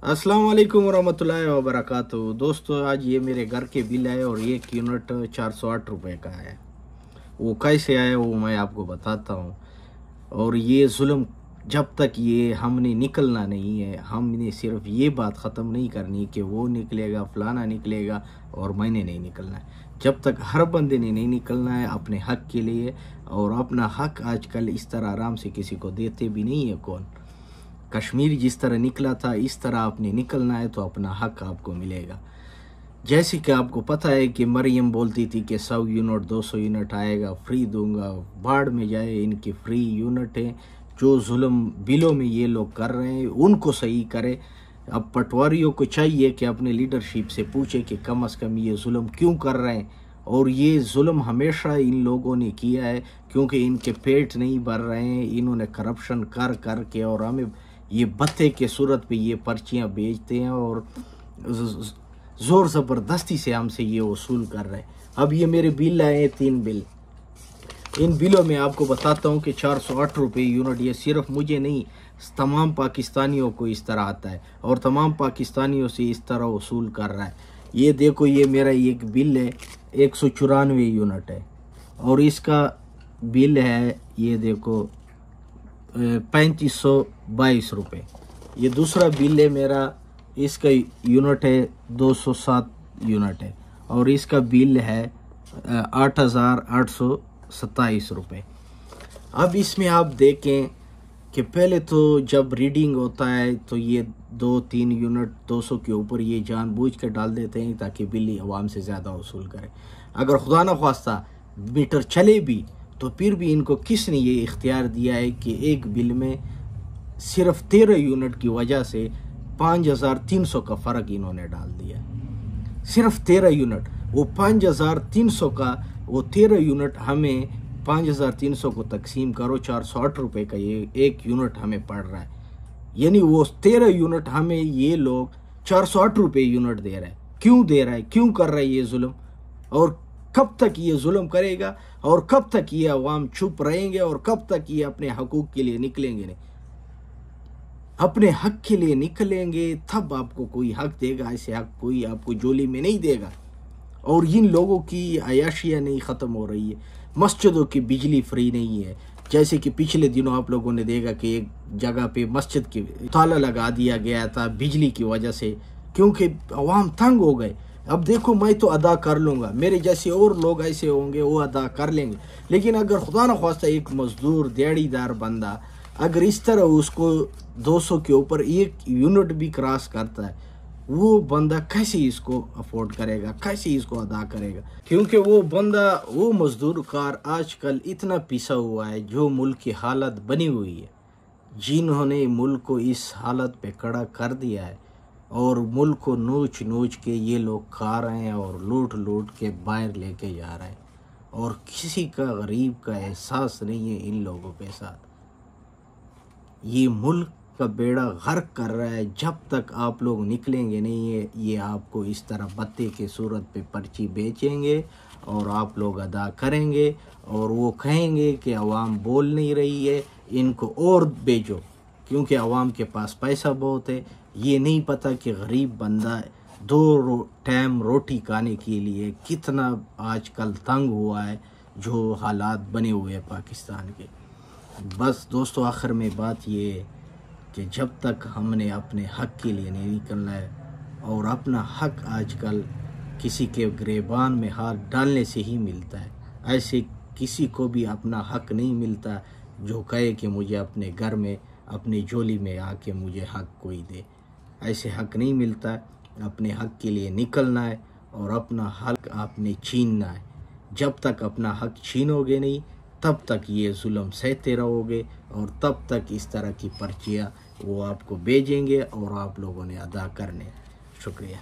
अस्सलाम वालेकुम वरहमतुल्लाहि वबरकातुहू। दोस्तों, आज ये मेरे घर के बिल आए और एक यूनिट 408 रुपये का है। वो कैसे आया वो मैं आपको बताता हूँ। और ये जुल्म जब तक ये हमने निकलना नहीं है, हमने सिर्फ ये बात ख़त्म नहीं करनी कि वो निकलेगा फलाना निकलेगा और मैंने नहीं निकलना है। जब तक हर बंदे ने नहीं निकलना है अपने हक़ के लिए। और अपना हक़ आजकल इस तरह आराम से किसी को देते भी नहीं है। कौन कश्मीर जिस तरह निकला था इस तरह आपने निकलना है तो अपना हक़ आपको मिलेगा। जैसे कि आपको पता है कि मरियम बोलती थी कि 100 यूनिट 200 यूनिट आएगा, फ्री दूंगा। बाढ़ में जाए, इनकी फ्री यूनिट है। जो जुल्म बिलों में ये लोग कर रहे हैं उनको सही करे। अब पटवारियों को चाहिए कि अपने लीडरशिप से पूछे कि कम से कम ये जुल्म क्यों कर रहे हैं। और ये जुल्म हमेशा इन लोगों ने किया है क्योंकि इनके पेट नहीं भर रहे हैं। इन्होंने करप्शन कर कर के और हमें ये भत्ते के सूरत पे ये पर्चियाँ बेचते हैं और ज़ोर ज़बरदस्ती से हमसे ये वसूल कर रहे हैं। अब ये मेरे बिल आए हैं 3 बिल। इन बिलों में आपको बताता हूँ कि 408 रुपये यूनिट ये सिर्फ मुझे नहीं तमाम पाकिस्तानियों को इस तरह आता है और तमाम पाकिस्तानियों से इस तरह वसूल कर रहा है। ये देखो, ये मेरा एक बिल है 194 यूनिट है और इसका बिल है ये देखो 3522 रुपये। ये दूसरा बिल है मेरा, इसका यूनिट है 207 यूनिट है और इसका बिल है 8827 रुपये। अब इसमें आप देखें कि पहले तो जब रीडिंग होता है तो ये 2-3 यूनिट 200 के ऊपर ये जानबूझ के डाल देते हैं ताकि बिल अवाम से ज़्यादा वसूल करे। अगर खुदा न ख्वास्ता मीटर चले भी तो फिर भी इनको किसने ये इख्तियार दिया है कि एक बिल में सिर्फ 13 यूनिट की वजह से 5300 का फ़र्क इन्होंने डाल दिया। सिर्फ 13 यूनिट, वो 5300 का वो 13 यूनिट हमें 5300 को तकसीम करो, 408 रुपये का ये एक यूनिट हमें पड़ रहा है। यानी वो 13 यूनिट हमें ये लोग 408 रुपये यूनिट दे रहा है। क्यों दे रहा है, क्यों कर रहा है ये जुल्म? और कब तक ये जुल्म करेगा और कब तक ये अवाम चुप रहेंगे और कब तक ये अपने हकूक़ के लिए निकलेंगे नहीं? अपने हक के लिए निकलेंगे तब आपको कोई हक देगा। ऐसे हक कोई आपको जोली में नहीं देगा। और इन लोगों की अयाशियाँ नहीं ख़त्म हो रही है। मस्जिदों की बिजली फ्री नहीं है। जैसे कि पिछले दिनों आप लोगों ने देखा कि एक जगह पे मस्जिद की ताला लगा दिया गया था बिजली की वजह से, क्योंकि अवाम तंग हो गए। अब देखो, मैं तो अदा कर लूँगा, मेरे जैसे और लोग ऐसे होंगे वो अदा कर लेंगे। लेकिन अगर खुदा न ख्वास्ता एक मज़दूर दिहाड़ीदार बंदा अगर इस तरह उसको 200 के ऊपर एक यूनिट भी क्रॉस करता है, वो बंदा कैसे इसको अफोर्ड करेगा, कैसे इसको अदा करेगा? क्योंकि वो बंदा, वो मजदूर कार आजकल इतना पिसा हुआ है। जो मुल्क की हालत बनी हुई है, जिन्होंने मुल्क को इस हालत पे खड़ा कर दिया है और मुल्क को नोच नोच के ये लोग खा रहे हैं और लूट लूट के बाहर लेके जा रहे हैं और किसी का गरीब का एहसास नहीं है इन लोगों के साथ। ये मुल्क का बेड़ा गर्क कर रहा है। जब तक आप लोग निकलेंगे नहीं है, ये आपको इस तरह भत्ते के सूरत पे पर्ची बेचेंगे और आप लोग अदा करेंगे और वो कहेंगे कि अवाम बोल नहीं रही है, इनको और बेचो, क्योंकि अवाम के पास पैसा बहुत है। ये नहीं पता कि गरीब बंदा 2 टाइम रोटी खाने के लिए कितना आजकल तंग हुआ है। जो हालात बने हुए हैं पाकिस्तान के। बस दोस्तों, आखिर में बात ये है कि जब तक हमने अपने हक़ के लिए नहीं निकलना है, और अपना हक़ आजकल किसी के गिरबान में हाथ डालने से ही मिलता है। ऐसे किसी को भी अपना हक़ नहीं मिलता जो कहे कि मुझे अपने घर में अपनी झोली में आके मुझे हक़ कोई दे। ऐसे हक़ नहीं मिलता। अपने हक़ के लिए निकलना है और अपना हक़ आपने छीनना है। जब तक अपना हक़ छीनोगे नहीं तब तक ये जुल्म सहते रहोगे और तब तक इस तरह की पर्चियाँ वो आपको भेजेंगे और आप लोगों ने अदा करने। शुक्रिया।